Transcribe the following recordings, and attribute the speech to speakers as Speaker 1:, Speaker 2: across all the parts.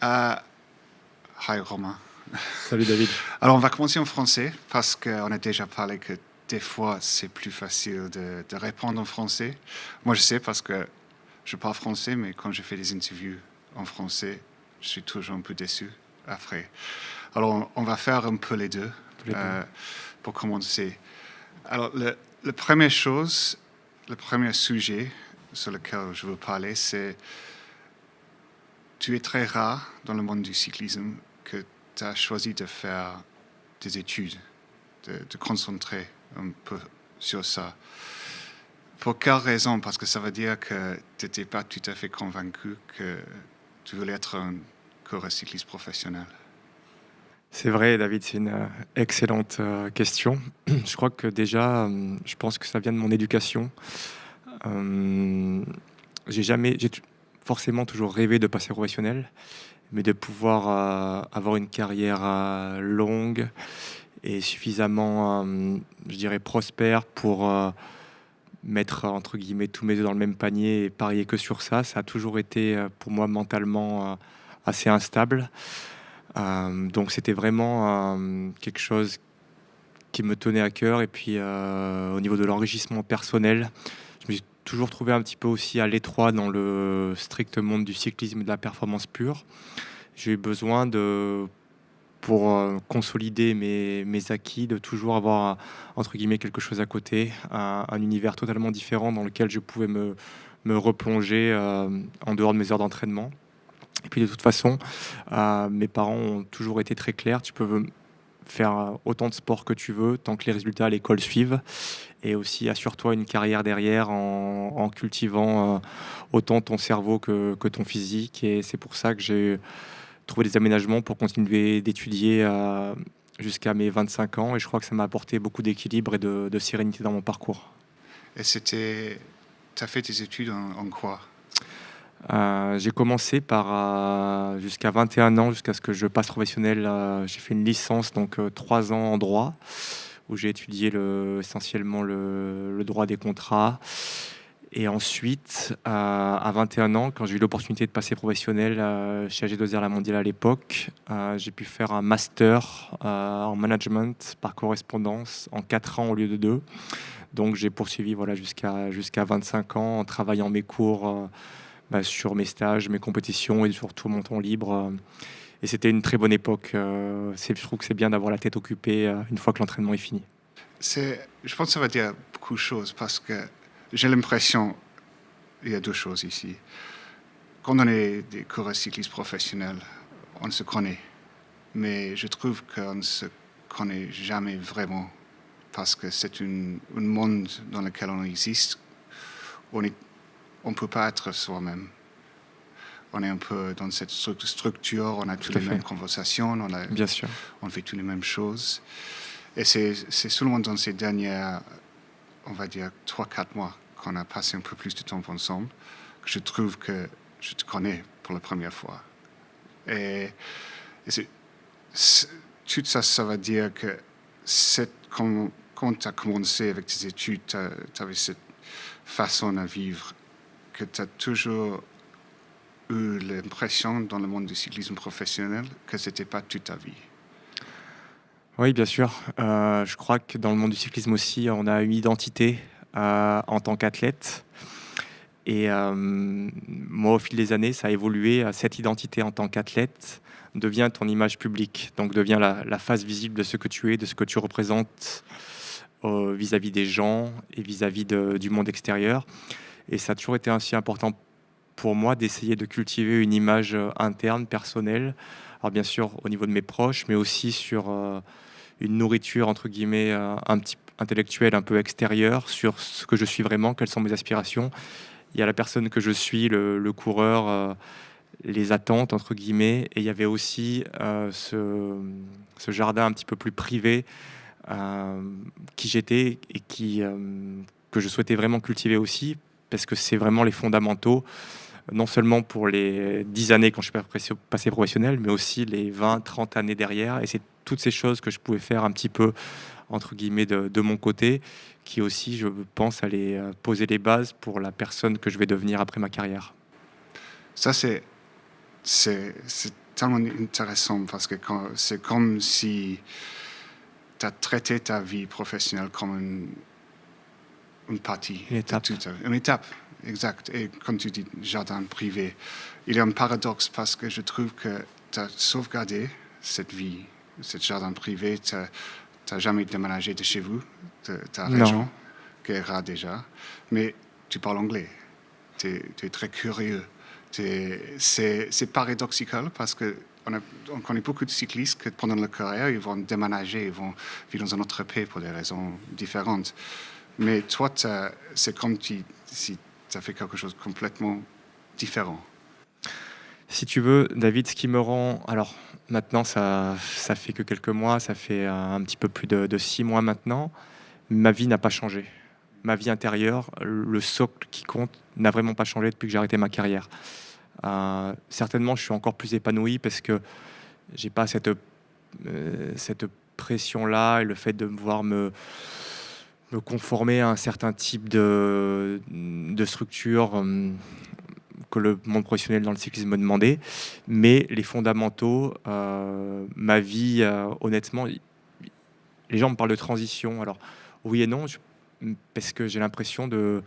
Speaker 1: Euh, Hi Romain.
Speaker 2: Salut David.
Speaker 1: Alors on va commencer en français parce qu'on a déjà parlé que des fois c'est plus facile de répondre en français. Moi je sais parce que je parle français, mais quand je fais des interviews en français, je suis toujours un peu déçu après. Alors on va faire un peu les deux
Speaker 2: Les deux.
Speaker 1: pour commencer. Alors la première chose, le premier sujet sur lequel je veux parler, c'est tu es très rare dans le monde du cyclisme que tu as choisi de faire des études, de concentrer un peu sur ça. Pour quelle raison? Parce que ça veut dire que tu n'étais pas tout à fait convaincu que tu voulais être un coureur cycliste professionnel.
Speaker 2: C'est vrai, David, c'est une excellente question. Je crois que déjà, je pense que ça vient de mon éducation. Euh, j'ai forcément toujours rêvé de passer professionnel, mais de pouvoir avoir une carrière longue et suffisamment, je dirais, prospère pour mettre entre guillemets tous mes œufs dans le même panier et parier que sur ça. Ça a toujours été pour moi mentalement assez instable. Donc c'était vraiment quelque chose qui me tenait à cœur. Et puis au niveau de l'enrichissement personnel, je me suis toujours trouvé un petit peu aussi à l'étroit dans le strict monde du cyclisme et de la performance pure. J'ai eu besoin pour consolider mes acquis, de toujours avoir, entre guillemets, quelque chose à côté, un univers totalement différent dans lequel je pouvais me replonger en dehors de mes heures d'entraînement. Et puis de toute façon, mes parents ont toujours été très clairs, tu peux faire autant de sport que tu veux, tant que les résultats à l'école suivent. Et aussi, assure-toi une carrière derrière en cultivant autant ton cerveau que ton physique. Et c'est pour ça que j'ai trouvé des aménagements pour continuer d'étudier jusqu'à mes 25 ans. Et je crois que ça m'a apporté beaucoup d'équilibre et de sérénité dans mon parcours.
Speaker 1: Et tu as fait tes études en quoi?
Speaker 2: J'ai commencé par jusqu'à 21 ans, jusqu'à ce que je passe professionnel. J'ai fait une licence, donc 3 ans en droit, où j'ai étudié essentiellement le droit des contrats. Et ensuite, à 21 ans, quand j'ai eu l'opportunité de passer professionnel chez AG2R La Mondiale à l'époque, j'ai pu faire un master en management par correspondance en 4 ans au lieu de 2. Donc j'ai poursuivi voilà, jusqu'à 25 ans en travaillant mes cours sur mes stages, mes compétitions et surtout mon temps libre. Et c'était une très bonne époque. Je trouve que c'est bien d'avoir la tête occupée une fois que l'entraînement est fini.
Speaker 1: Je pense que ça va dire beaucoup de choses parce que j'ai l'impression qu'il y a deux choses ici. Quand on est des coureurs cyclistes professionnels, on se connaît. Mais je trouve qu'on ne se connaît jamais vraiment parce que c'est un monde dans lequel on existe. On ne peut pas être soi-même. On est un peu dans cette structure, on a
Speaker 2: Tout
Speaker 1: toutes
Speaker 2: à
Speaker 1: les
Speaker 2: fait,
Speaker 1: mêmes conversations,
Speaker 2: bien sûr.
Speaker 1: on fait toutes les mêmes choses. Et c'est seulement dans ces dernières, on va dire, 3-4 mois qu'on a passé un peu plus de temps ensemble que je trouve que je te connais pour la première fois. Et tout ça, ça veut dire que quand tu as commencé avec tes études, tu avais cette façon à vivre que tu as toujours eu l'impression dans le monde du cyclisme professionnel que ce n'était pas toute ta vie.
Speaker 2: Oui, bien sûr. Je crois que dans le monde du cyclisme aussi, on a une identité en tant qu'athlète. Et moi, au fil des années, ça a évolué. Cette identité en tant qu'athlète devient ton image publique, donc devient la face visible de ce que tu es, de ce que tu représentes vis-à-vis des gens et vis-à-vis du monde extérieur. Et ça a toujours été aussi important pour moi d'essayer de cultiver une image interne, personnelle. Alors bien sûr au niveau de mes proches, mais aussi sur une nourriture entre guillemets un petit intellectuelle un peu extérieure sur ce que je suis vraiment, quelles sont mes aspirations. Il y a la personne que je suis, le coureur, les attentes entre guillemets, et il y avait aussi ce jardin un petit peu plus privé euh, qui j'étais et que je souhaitais vraiment cultiver aussi, parce que c'est vraiment les fondamentaux, non seulement pour les 10 années quand je suis passé professionnel, mais aussi les 20, 30 années derrière. Et c'est toutes ces choses que je pouvais faire un petit peu, entre guillemets, de mon côté, qui aussi, je pense, allaient poser les bases pour la personne que je vais devenir après ma carrière.
Speaker 1: Ça, c'est tellement intéressant parce que c'est comme si tu as traité ta vie professionnelle comme une partie.
Speaker 2: Une étape.
Speaker 1: Une étape, exact. Et comme tu dis, jardin privé, il y a un paradoxe parce que je trouve que tu as sauvegardé cette vie, cette jardin privé. Tu n'as jamais déménagé de chez vous, de ta région, qui est rare déjà. Mais tu parles anglais. Tu es très curieux. C'est paradoxical parce qu'on connaît beaucoup de cyclistes que pendant leur carrière, ils vont déménager, ils vont vivre dans un autre pays pour des raisons différentes. Mais toi, c'est comme si tu as fait quelque chose de complètement différent.
Speaker 2: Si tu veux, David, ce qui me rend... Alors, maintenant, ça fait que quelques mois, ça fait un petit peu plus de 6 mois maintenant. Ma vie n'a pas changé. Ma vie intérieure, le socle qui compte, n'a vraiment pas changé depuis que j'ai arrêté ma carrière. Certainement, je suis encore plus épanoui parce que j'ai pas cette pression-là et le fait de devoir me conformer à un certain type de structure que le monde professionnel dans le cyclisme me demandait. Mais les fondamentaux, ma vie, honnêtement, les gens me parlent de transition. Alors, oui et non, parce que j'ai l'impression que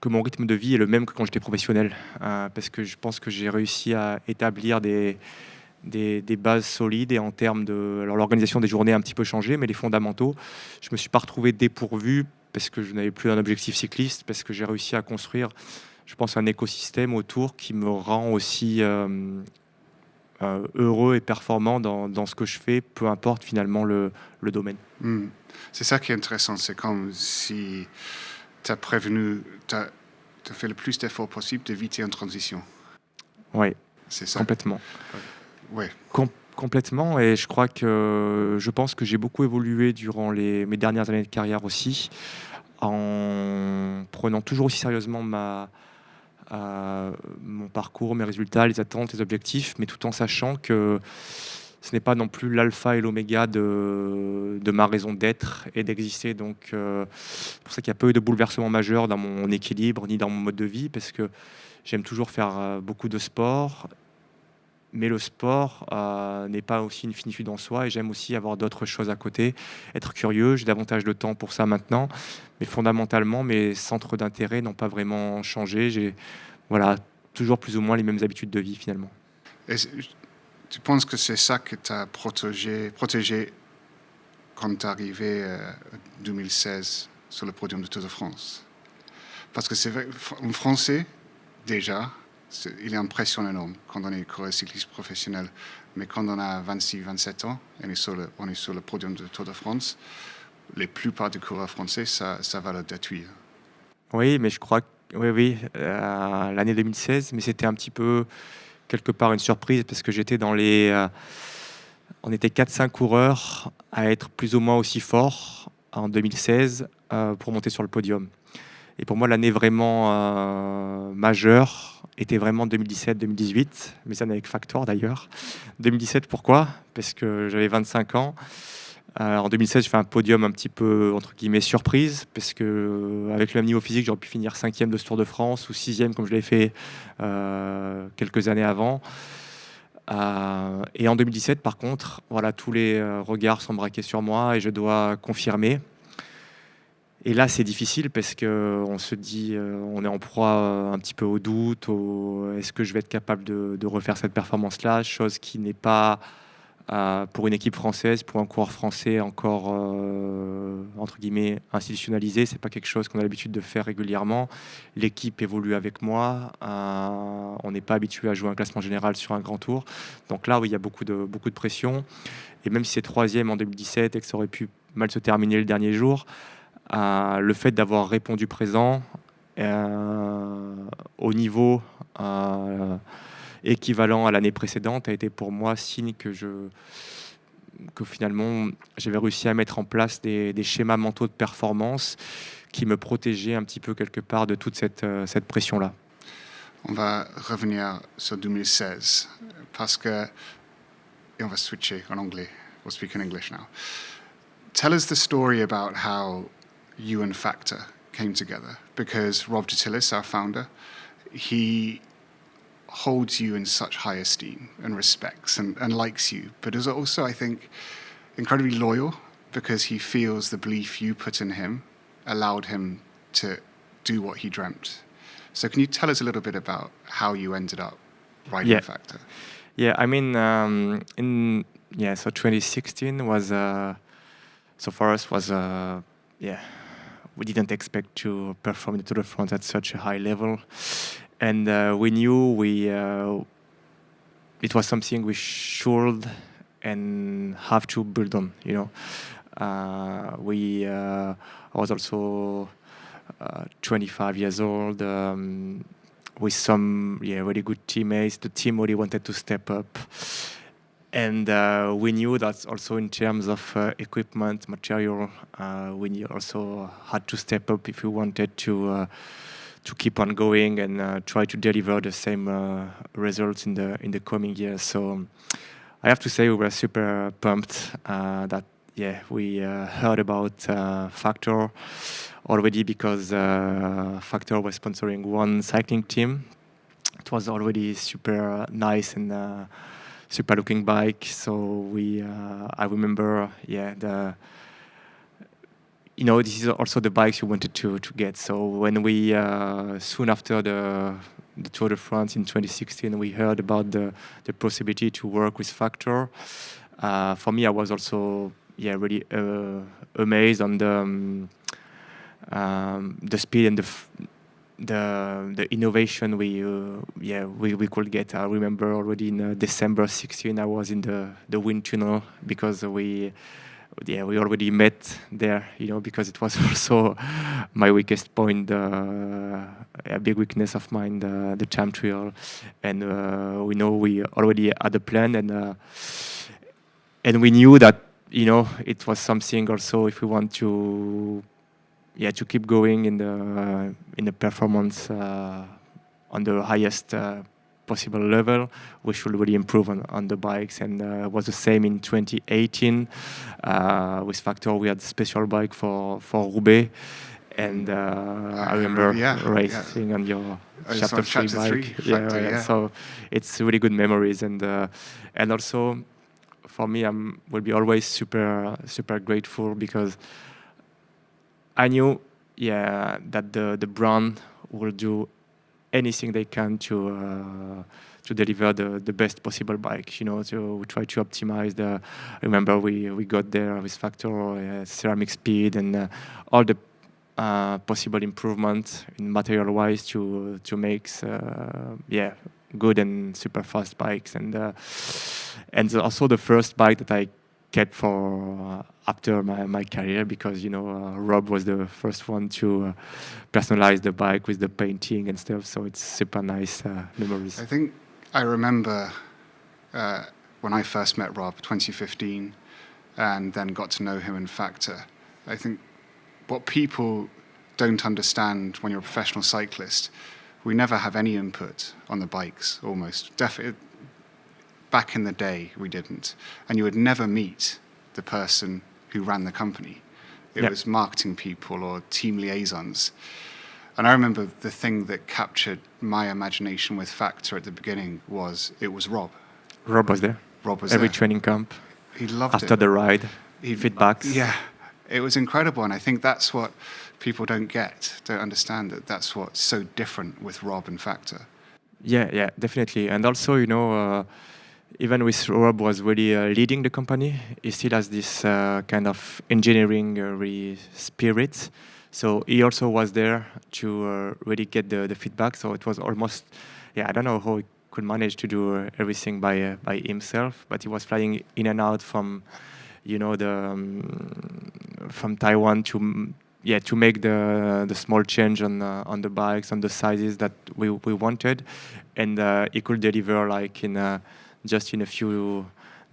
Speaker 2: mon rythme de vie est le même que quand j'étais professionnel. Parce que je pense que j'ai réussi à établir des bases solides et en termes de... Alors l'organisation des journées a un petit peu changé, mais les fondamentaux, je me suis pas retrouvé dépourvu parce que je n'avais plus un objectif cycliste, parce que j'ai réussi à construire, je pense, un écosystème autour qui me rend aussi heureux et performant dans ce que je fais, peu importe finalement le domaine.
Speaker 1: C'est ça qui est intéressant, c'est comme si tu as prévenu, tu as fait le plus d'efforts possible d'éviter une transition.
Speaker 2: Oui,
Speaker 1: c'est ça.
Speaker 2: Complètement.
Speaker 1: Ouais.
Speaker 2: Complètement, et je pense que j'ai beaucoup évolué durant mes dernières années de carrière aussi, en prenant toujours aussi sérieusement mon parcours, mes résultats, les attentes, les objectifs, mais tout en sachant que ce n'est pas non plus l'alpha et l'oméga de ma raison d'être et d'exister. Donc, c'est pour ça qu'il n'y a pas eu de bouleversement majeur dans mon équilibre ni dans mon mode de vie, parce que j'aime toujours faire beaucoup de sport. Mais le sport n'est pas aussi une finitude en soi, et j'aime aussi avoir d'autres choses à côté, être curieux. J'ai davantage de temps pour ça maintenant, mais fondamentalement, mes centres d'intérêt n'ont pas vraiment changé. J'ai toujours plus ou moins les mêmes habitudes de vie finalement.
Speaker 1: Et tu penses que c'est ça que tu as protégé quand tu es arrivé en 2016 sur le podium de Tour de France? Parce que c'est vrai, en français, déjà, il est impressionnant énorme quand on est coureur cycliste professionnel. Mais quand on a 26-27 ans, on est sur le podium de Tour de France, la plupart des coureurs français, ça va le détruire.
Speaker 2: Oui, mais je crois que oui, l'année 2016, mais c'était un petit peu quelque part une surprise parce que j'étais on était 4-5 coureurs à être plus ou moins aussi forts en 2016 pour monter sur le podium. Et pour moi, l'année vraiment majeure était vraiment 2017-2018, mais ça avec factor d'ailleurs. 2017, pourquoi? Parce que j'avais 25 ans. En 2016, je fais un podium un petit peu, entre guillemets, surprise, parce que avec le même niveau physique, j'aurais pu finir 5e de ce Tour de France ou 6e, comme je l'avais fait quelques années avant. Et en 2017, par contre, voilà, tous les regards sont braqués sur moi et je dois confirmer. Et là, c'est difficile parce qu'on se dit, on est en proie un petit peu au doute, est-ce que je vais être capable de refaire cette performance-là, chose qui n'est pas pour une équipe française, pour un coureur français encore, entre guillemets, institutionnalisé. C'est pas quelque chose qu'on a l'habitude de faire régulièrement. L'équipe évolue avec moi. On n'est pas habitué à jouer un classement général sur un grand tour. Donc là, oui, il y a beaucoup de pression. Et même si c'est 3e en 2017 et que ça aurait pu mal se terminer le dernier jour, le fait d'avoir répondu présent au niveau équivalent à l'année précédente a été pour moi signe que finalement j'avais réussi à mettre en place des schémas mentaux de performance qui me protégeaient un petit peu quelque part de toute cette pression-là.
Speaker 1: On va revenir sur 2016 parce que, et on va switcher en anglais. We'll speak in English now. Tell us the story about how you and Factor came together, because Rob Dutilis, our founder, he holds you in such high esteem and respects and likes you, but is also, I think, incredibly loyal because he feels the belief you put in him allowed him to do what he dreamt. So can you tell us a little bit about how you ended up riding Factor?
Speaker 2: Yeah, I mean, so 2016 was, so for us was, we didn't expect to perform the Tour de France at such a high level. And we knew it was something we should and have to build on, you know. I was also 25 years old, with some really good teammates. The team really wanted to step up. And we knew that also in terms of equipment, material, we also had to step up if we wanted to keep on going and try to deliver the same results in the coming years. So I have to say we were super pumped that we heard about Factor already because Factor was sponsoring one cycling team. It was already super nice and super looking bike. So I remember, this is also the bikes you wanted to get. So when we soon after the Tour de France in 2016, we heard about the possibility to work with Factor. For me, I was also really amazed on the speed and the innovation we could get. I remember already in December 16, I was in the wind tunnel because we already met there, because it was also my weakest point, a big weakness of mine, the time trial. And we already had a plan, and we knew that, it was something also if we want to keep going in the performance on the highest possible level, we should really improve on the bikes. And it was the same in 2018 with Factor. We had a special bike for Roubaix, and I remember racing on your chapter 3 bike. So it's really good memories, and also for me, will be always super super grateful because I knew that the brand will do anything they can to deliver the best possible bike. So we try to optimize I remember we got there with Factor, ceramic speed and all the possible improvements in material wise to make good and super fast bikes, and also the first bike that I kept for after my career, because Rob was the first one to personalize the bike with the painting and stuff, so it's super nice memories.
Speaker 1: I think I remember when I first met Rob 2015 and then got to know him in Factor. I think what people don't understand when you're a professional cyclist, we never have any input on the bikes, almost. Definitely. Back in the day, we didn't. And you would never meet the person who ran the company. It was marketing people or team liaisons. And I remember the thing that captured my imagination with Factor at the beginning was Rob.
Speaker 2: Rob was there. Every training camp.
Speaker 1: He loved
Speaker 2: After the ride, feedbacks.
Speaker 1: Yeah, it was incredible. And I think that's what people don't understand, that's what's so different with Rob and Factor.
Speaker 2: Yeah, definitely. And also, even with Rob was really leading the company, he still has this kind of engineering spirit. So he also was there to really get the feedback. So it was almost, I don't know how he could manage to do everything by himself, but he was flying in and out from, from Taiwan to make the small change on the bikes, on the sizes that we wanted, and he could deliver like in just in a few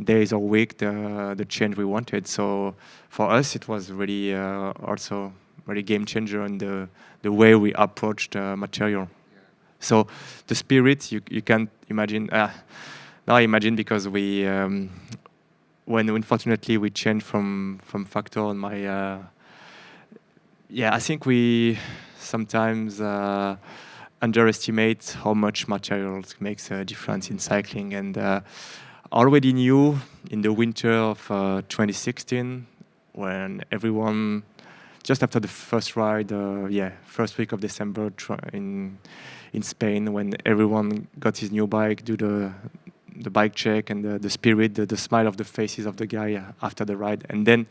Speaker 2: days or week the change we wanted. So for us, it was really also really game changer in the way we approached material. So the spirit you can't imagine. Now I imagine because we when unfortunately we changed from Factor on my. I think we sometimes underestimate how much materials makes a difference in cycling. And I already knew in the winter of 2016, when everyone, just after the first ride, first week of December in Spain, when everyone got his new bike, do the bike check and the spirit, the smile of the faces of the guy after the ride. And then,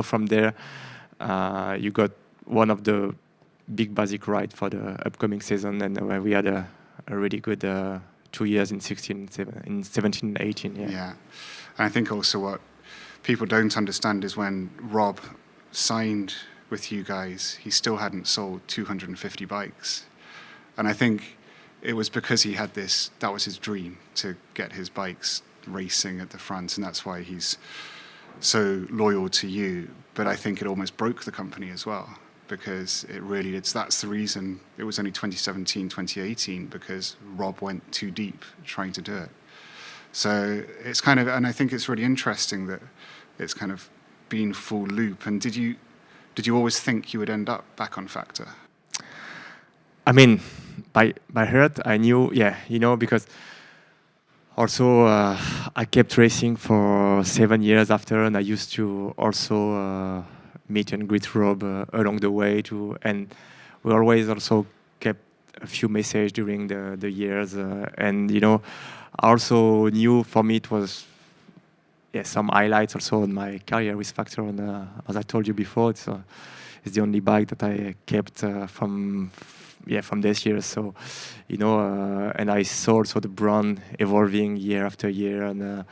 Speaker 2: from there, you got one of the big basic ride for the upcoming season, and we had a really good 2 years in 17 and 18.
Speaker 1: Yeah. And I think also what people don't understand is when Rob signed with you guys, he still hadn't sold 250 bikes. And I think it was because he had that was his dream, to get his bikes racing at the front, and that's why he's so loyal to you. But I think it almost broke the company as well, because that's the reason it was only 2017, 2018, because Rob went too deep trying to do it. So it's kind of, and I think it's really interesting that it's kind of been full loop. And did you always think you would end up back on Factor?
Speaker 2: I mean, by heart, I knew, because also I kept racing for 7 years after, and I used to also meet and greet Rob along the way too, and we always also kept a few messages during the years, and I also knew for me it was some highlights also in my career with Factor, and as I told you before, it's the only bike that I kept from this year. So and I saw also the brand evolving year after year, and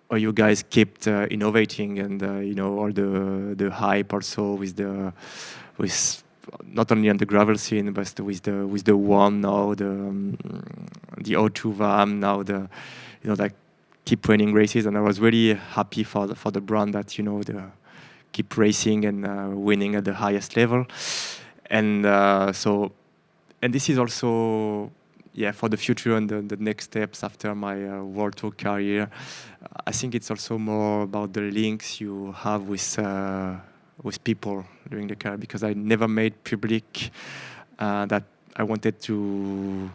Speaker 2: how you guys kept innovating, and all the hype also with not only on the gravel scene, but with the one now, the O2 VAM now, that keep winning races. And I was really happy for the brand that keep racing and winning at the highest level. And and this is also for the future and the next steps after my World Tour career. I think it's also more about the links you have with people during the career, because I never made public that I wanted to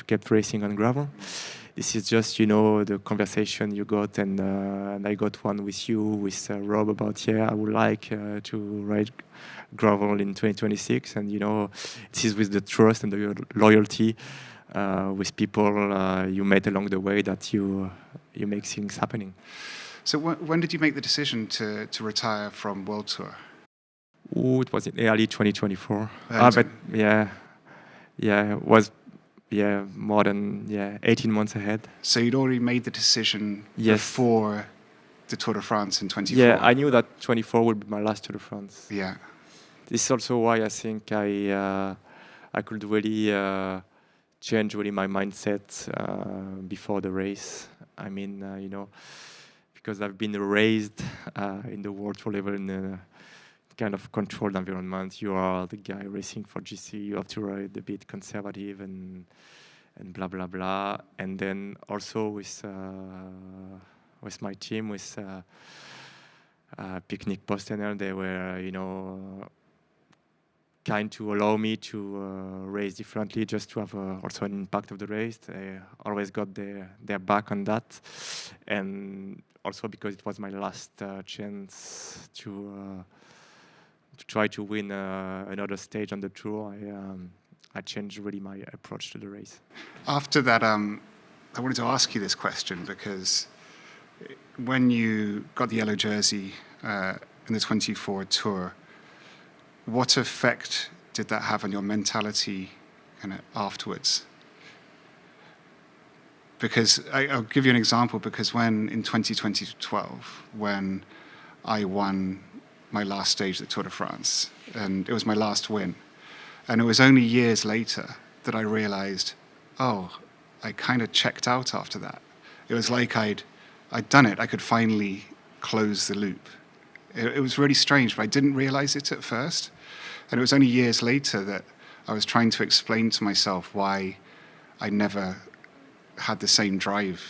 Speaker 2: keep racing on gravel. This is just the conversation you got, and I got one with you, with Rob, about I would like to ride gravel in 2026, and this is with the trust and the loyalty with people you met along the way that you make things happening.
Speaker 1: So when did you make the decision to retire from World Tour?
Speaker 2: It was in early 2024. But it was more than 18 months ahead.
Speaker 1: So you'd already made the decision before the Tour de France in 24?
Speaker 2: Yeah, I knew that 24 would be my last Tour de France.
Speaker 1: Yeah.
Speaker 2: This is also why I think I could really change really my mindset before the race. I mean, because I've been raised in the World Tour level in a kind of controlled environment. You are the guy racing for GC. You have to ride a bit conservative and blah blah blah. And then also with my team, with Picnic Postener, they were kind to allow me to race differently, just to have also an impact of the race. They always got their back on that, and also because it was my last chance to try to win another stage on the tour, I changed really my approach to the race.
Speaker 1: After that, I wanted to ask you this question, because when you got the yellow jersey in the 24 Tour, what effect did that have on your mentality kind of afterwards? Because I'll give you an example, because when in 2012, when I won my last stage at the Tour de France, and it was my last win, and it was only years later that I realized, I kind of checked out after that. It was like I'd done it. I could finally close the loop. It was really strange, but I didn't realize it at first. And it was only years later that I was trying to explain to myself why I never had the same drive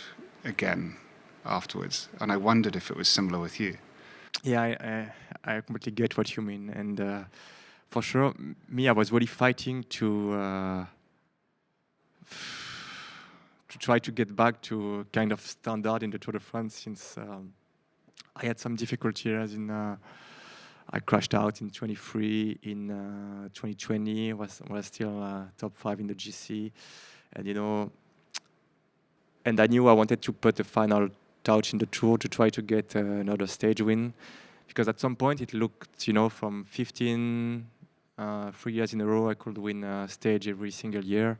Speaker 1: again afterwards. And I wondered if it was similar with you.
Speaker 2: Yeah, I completely get what you mean. And for sure, me, I was really fighting to try to get back to kind of standard in the Tour de France, since I had some difficulty as in I crashed out in 23. In 2020 was still top 5 in the GC, and and I knew I wanted to put a final touch in the Tour to try to get another stage win, because at some point it looked, from 15 3 years in a row I could win a stage every single year.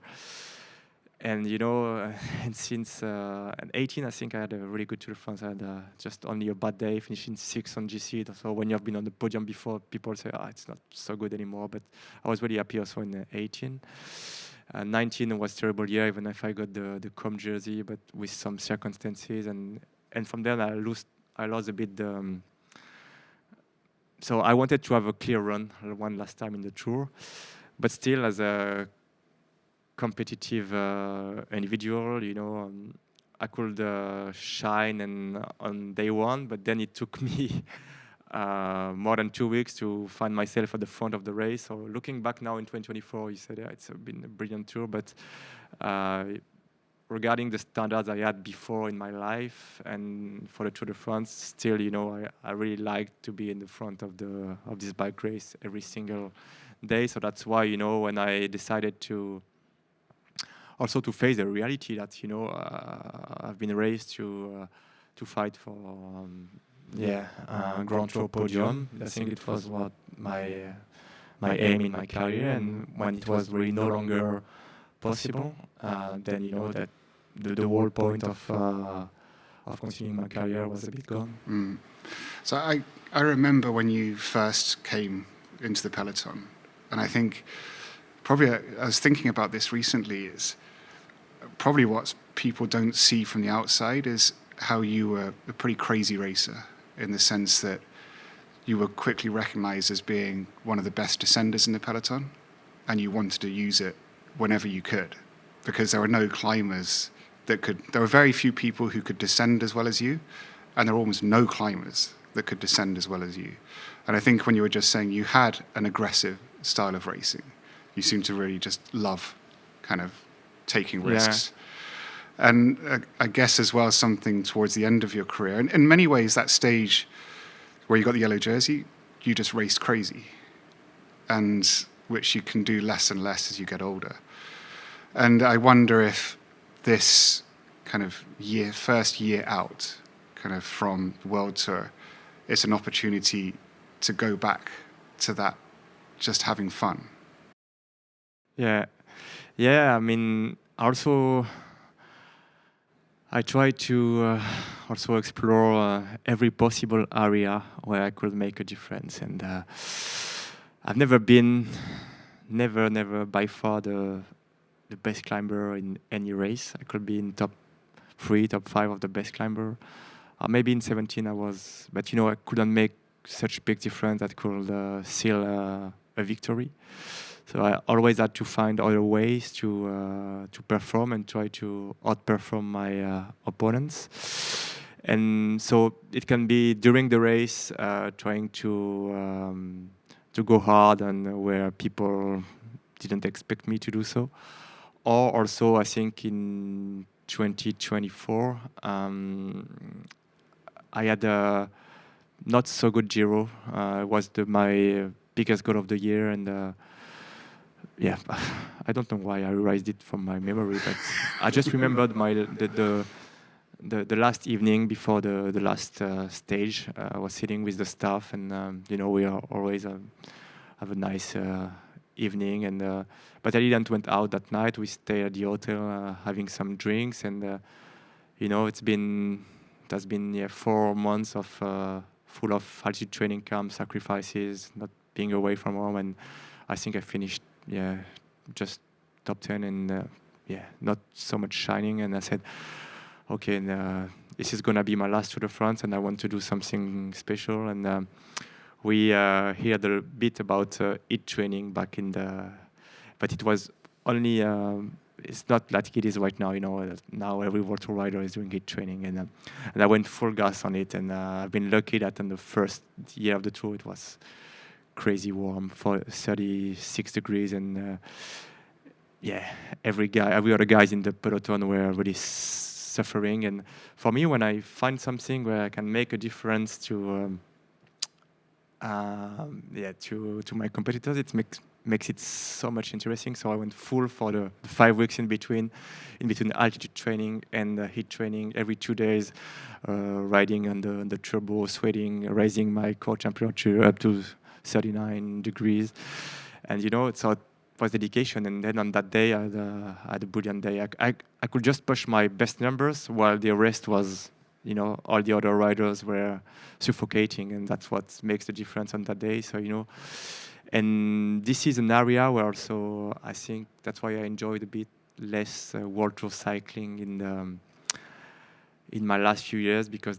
Speaker 2: And and since 18, I think I had a really good Tour de France. I had just only a bad day, finishing 6th on GC. So when you have been on the podium before, people say, it's not so good anymore. But I was really happy also in 18. 19 was a terrible year, even if I got the Com jersey, but with some circumstances. And from then I lost a bit. So I wanted to have a clear run, one last time in the Tour. But still, as a competitive individual, I could shine on day one, but then it took me more than 2 weeks to find myself at the front of the race. So looking back now in 2024, you said it's been a brilliant Tour, but regarding the standards I had before in my life and for the Tour de France, still, I really like to be in the front of this bike race every single day. So that's why, when I decided to also to face the reality that I've been raised to fight for Grand Tour podium. I think it was what my aim in my career, and when it was really no longer possible, then that the whole point of continuing my career was a bit gone.
Speaker 1: So I remember when you first came into the peloton, and I think probably I was thinking about this recently, is probably what people don't see from the outside is how you were a pretty crazy racer, in the sense that you were quickly recognized as being one of the best descenders in the peloton, and you wanted to use it whenever you could, because there were no climbers there were very few people who could descend as well as you, and there were almost no climbers that could descend as well as you. And I think when you were just saying you had an aggressive style of racing, you seem to really just love kind of taking risks. Yeah. And I guess as well, something towards the end of your career, and in many ways that stage where you got the yellow jersey, you just raced crazy, and which you can do less and less as you get older. And I wonder if this kind of first year out, kind of from the World Tour, is an opportunity to go back to that, just having fun.
Speaker 2: Yeah. I mean, also, I try to also explore every possible area where I could make a difference. And I've never been, never by far the best climber in any race. I could be in top 3, top 5 of the best climber. Maybe in 17 I was, but I couldn't make such big difference that could seal a victory. So I always had to find other ways to perform and try to outperform my opponents. And so it can be during the race, trying to go hard and where people didn't expect me to do so. Or also, I think in 2024, I had a not so good Giro. It was my biggest goal of the year, and I don't know why I erased it from my memory, but I just remembered the last evening before the last stage. I was sitting with the staff, and we are always have a nice evening, and but I didn't went out that night. We stayed at the hotel having some drinks, and that's been 4 months of full of altitude training camp, sacrifices, not being away from home, and I think I finished just top 10, and not so much shining. And I said, okay, this is gonna be my last Tour de France, and I want to do something special. And we heard a bit about HIIT training back in but it was only it's not like it is right now. Now every World Tour rider is doing HIIT training, and I went full gas on it. And I've been lucky that in the first year of the Tour it was crazy warm for 36 degrees, and every other guys in the peloton were really suffering. And for me, when I find something where I can make a difference to my competitors, it makes it so much interesting. So I went full for the 5 weeks in between altitude training and heat training every 2 days, riding on the turbo, sweating, raising my core temperature up to 39 degrees. And, so it was dedication. And then on that day, I had a brilliant day. I could just push my best numbers while the rest was, all the other riders were suffocating, and that's what makes the difference on that day. So, and this is an area where also I think that's why I enjoyed a bit less World Tour cycling in my last few years, because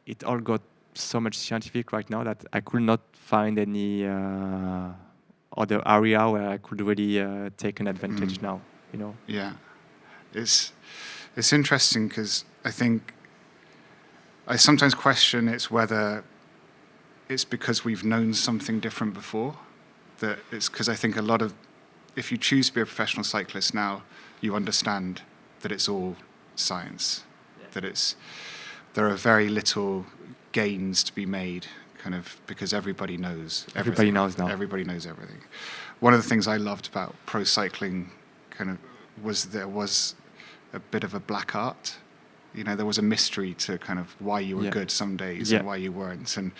Speaker 2: it all got so much scientific right now that I could not find any other area where I could really take an advantage now.
Speaker 1: Yeah, it's interesting because I think I sometimes question it's whether it's because we've known something different before. That it's because I think if you choose to be a professional cyclist now, you understand that it's all science, that there are very little gains to be made, kind of because everybody knows everything.
Speaker 2: Everybody knows now.
Speaker 1: Everybody knows everything. One of the things I loved about pro cycling kind of was there was a bit of a black art. There was a mystery to kind of why you were good some days and why you weren't, and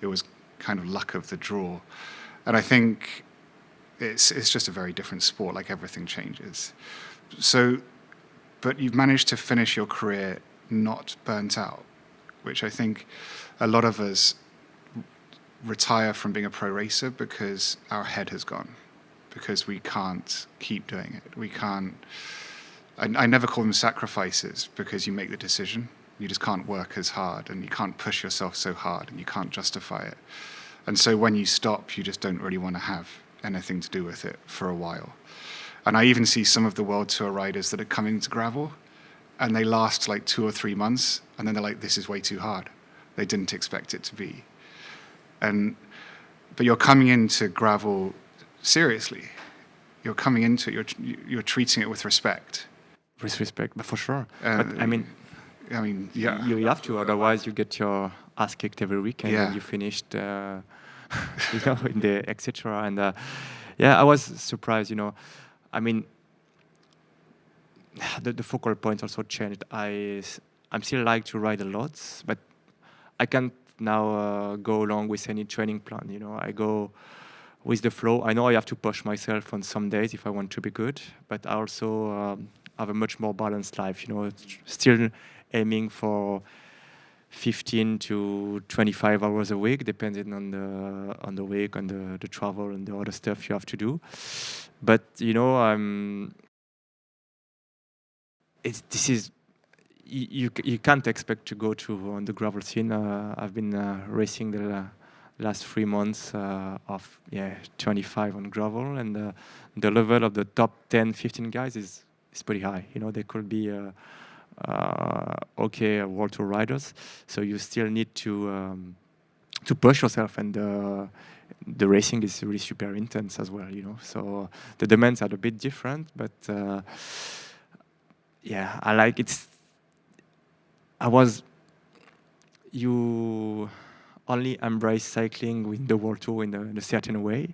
Speaker 1: it was kind of luck of the draw. And I think it's just a very different sport. Like, everything changes. So, but you've managed to finish your career not burnt out, which I think a lot of us retire from being a pro racer because our head has gone, because we can't keep doing it. We can't. I never call them sacrifices, because you make the decision. You just can't work as hard, and you can't push yourself so hard, and you can't justify it. And so when you stop, you just don't really want to have anything to do with it for a while. And I even see some of the World Tour riders that are coming to gravel, and they last like 2 or 3 months, and then they're like, this is way too hard. They didn't expect it to be. But you're coming into gravel seriously. You're coming into it, you're treating it with respect.
Speaker 2: With respect, but for sure. But
Speaker 1: yeah.
Speaker 2: You have to, otherwise you get your ass kicked every week, and you finished, in the etc. And I was surprised. The focal point also changed. I'm still like to ride a lot, but I can't now go along with any training plan. I go with the flow. I know I have to push myself on some days if I want to be good, but I also have a much more balanced life. Still aiming for 15 to 25 hours a week, depending on the week, on the travel and the other stuff you have to do. But you can't expect to go to on the gravel scene. I've been racing the last 3 months of 25 on gravel, and the level of the top 10, 15 guys is pretty high. They could be World Tour riders. So you still need to push yourself, and the racing is really super intense as well. So the demands are a bit different, but I like it. You only embrace cycling with the World Tour in a certain way.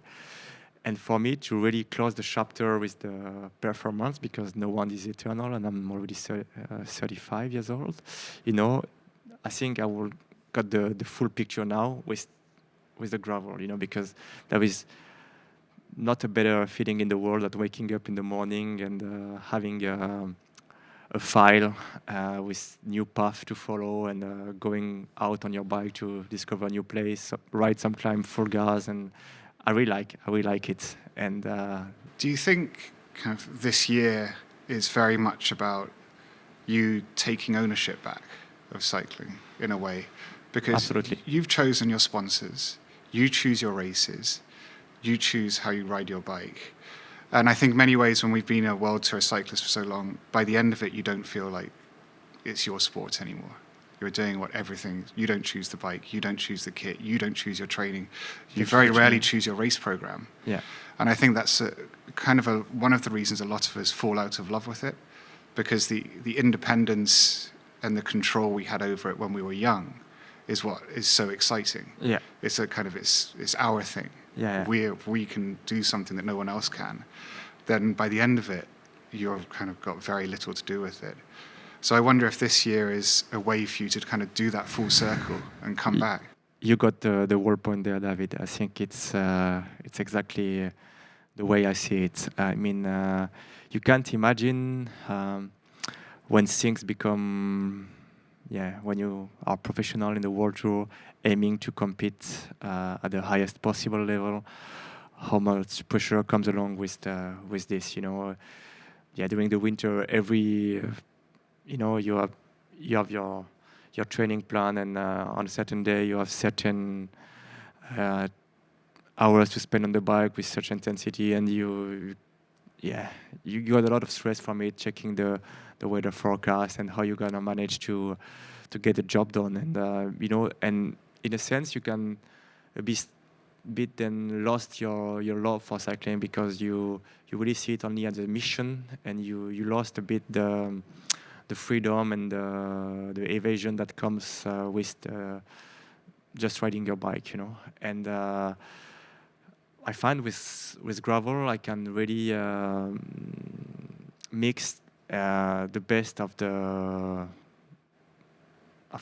Speaker 2: And for me to really close the chapter with the performance, because no one is eternal, and I'm already 35 years old, I think I will got the full picture now with the gravel, because there is not a better feeling in the world than waking up in the morning and having a file with new path to follow, and going out on your bike to discover a new place, ride some climb full gas, and I really like it. And
Speaker 1: do you think kind of this year is very much about you taking ownership back of cycling in a way? Because
Speaker 2: Absolutely.
Speaker 1: You've chosen your sponsors, you choose your races, you choose how you ride your bike. And I think many ways when we've been a World Tour cyclist for so long, by the end of it, you don't feel like it's your sport anymore. You're doing what everything. You don't choose the bike. You don't choose the kit. You don't choose your training. You
Speaker 2: That's
Speaker 1: very
Speaker 2: true.
Speaker 1: rarely choose your race program.
Speaker 2: Yeah.
Speaker 1: And I think that's one of the reasons a lot of us fall out of love with it, because the independence and the control we had over it when we were young is what is so exciting.
Speaker 2: Yeah.
Speaker 1: It's a kind of it's our thing.
Speaker 2: Yeah.
Speaker 1: We can do something that no one else can. Then by the end of it, you've kind of got very little to do with it. So I wonder if this year is a way for you to kind of do that full circle and come back.
Speaker 2: You got the whole point there, David. I think it's exactly the way I see it. I mean, you can't imagine when things become, when you are professional in the world tour, aiming to compete at the highest possible level, how much pressure comes along with this. During the winter, you have your training plan, and on a certain day you have certain hours to spend on the bike with such intensity, and you got a lot of stress from it, checking the weather forecast and how you're gonna manage to get the job done. And and in a sense you can a bit then lost your love for cycling, because you really see it only as a mission, and you lost a bit the freedom and the evasion that comes with just riding your bike, And I find with gravel I can really mix the best of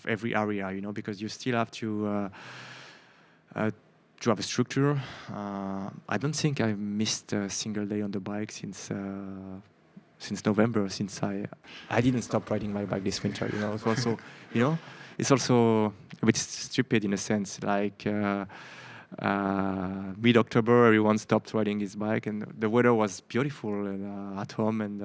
Speaker 2: every area, because you still have to have a structure. I don't think I missed a single day on the bike since November, since I didn't stop riding my bike this winter. It's also, it's also a bit stupid in a sense. Like mid-October, everyone stopped riding his bike, and the weather was beautiful at home. And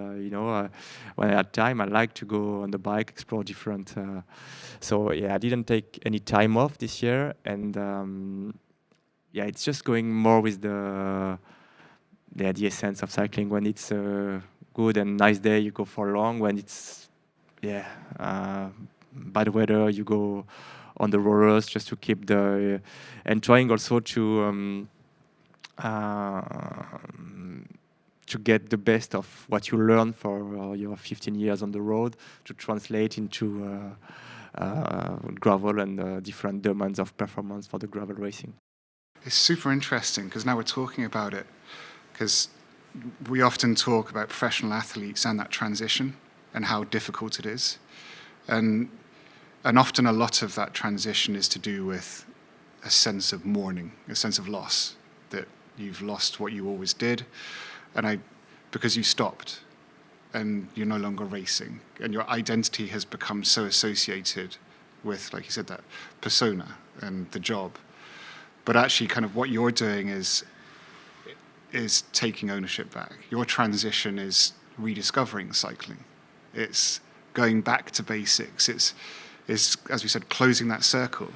Speaker 2: when I had time, I like to go on the bike, explore different. I didn't take any time off this year, and it's just going more with the essence of cycling. When it's good and nice day, you go for long. When it's bad weather, you go on the rollers just to keep and trying also to get the best of what you learn for your 15 years on the road, to translate into gravel and different demands of performance for the gravel racing.
Speaker 1: It's super interesting because now we're talking about it, because we often talk about professional athletes and that transition and how difficult it is. And often a lot of that transition is to do with a sense of mourning, a sense of loss, that you've lost what you always did, because you stopped and you're no longer racing, and your identity has become so associated with, like you said, that persona and the job. But actually kind of what you're doing is taking ownership back. Your transition is rediscovering cycling. It's going back to basics. It's as we said, closing that circle.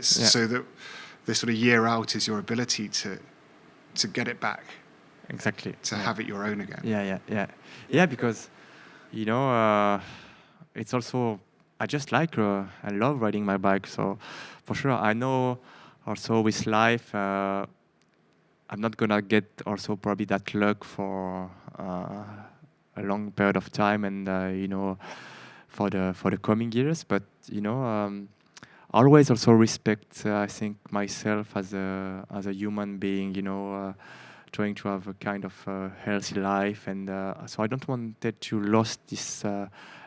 Speaker 1: So that this sort of year out is your ability to get it back.
Speaker 2: Exactly.
Speaker 1: To have it your own again.
Speaker 2: Yeah, because it's also, I just I love riding my bike. So for sure, I know also with life, I'm not gonna get also probably that luck for a long period of time, and for the coming years. But always also respect, I think, myself as a human being. Trying to have a kind of healthy life, and so I don't want to lose this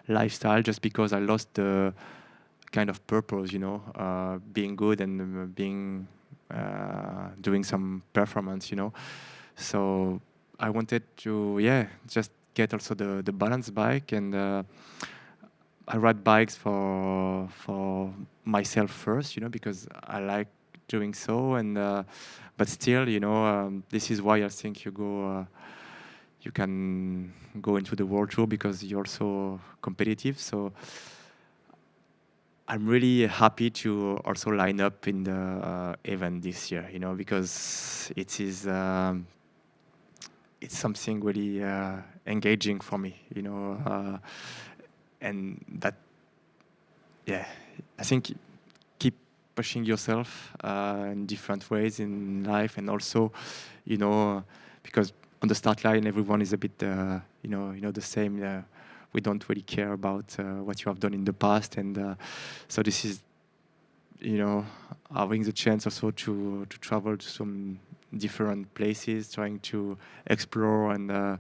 Speaker 2: lifestyle just because I lost the kind of purpose, being good and being doing some performance, So I wanted to just get also the balance bike, and I ride bikes for myself first, because I like doing so, and but still, this is why I think you can go into the world tour, because you're so competitive. So I'm really happy to also line up in the event this year, because it is it's something really engaging for me, and that I think keep pushing yourself in different ways in life, and also, because on the start line everyone is a bit, the same. We don't really care about what you have done in the past, and so this is, having the chance also to travel to some different places, trying to explore and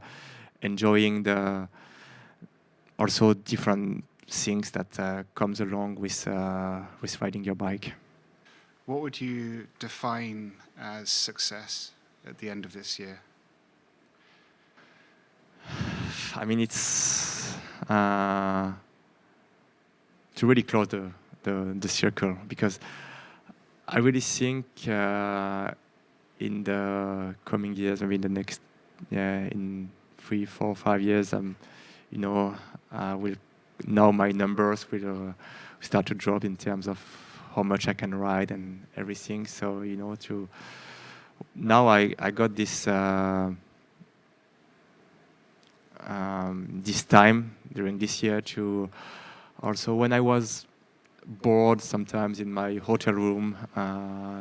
Speaker 2: enjoying the also different things that comes along with riding your bike.
Speaker 1: What would you define as success at the end of this year?
Speaker 2: I mean, it's to really close the circle, because I really think in the coming years, maybe in the next, in 3, 4, 5 years, will now my numbers will start to drop in terms of how much I can ride and everything. So to now I got this this time during this year to also, when I was bored sometimes in my hotel room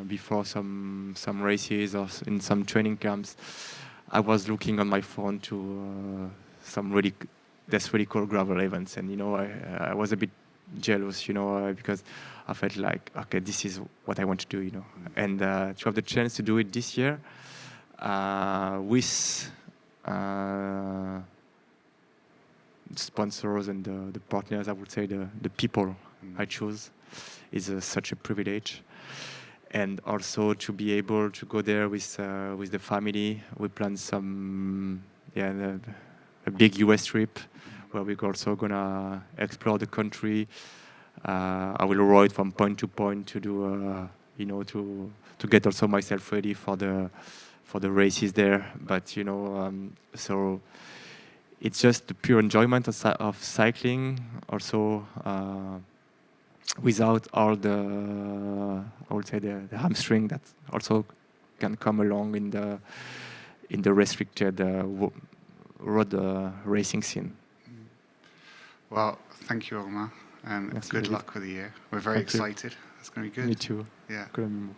Speaker 2: before some races or in some training camps, I was looking on my phone to some really cool gravel events, and I was a bit jealous, because I felt like, okay, this is what I want to do, and to have the chance to do it this year with sponsors and the partners, I would say the people I chose, is such a privilege. And also to be able to go there with the family. We plan some a big US trip where we're also gonna explore the country. I will ride from point to point to do to get also myself ready for the races there. But so it's just the pure enjoyment of cycling, also without all the, I would say, the hamstring that also can come along in the restricted road racing scene.
Speaker 1: Well, thank you, Romain, and good luck with the year. We're very excited. It's going to be good.
Speaker 2: Me too.
Speaker 1: Yeah.
Speaker 2: Couldn't be more.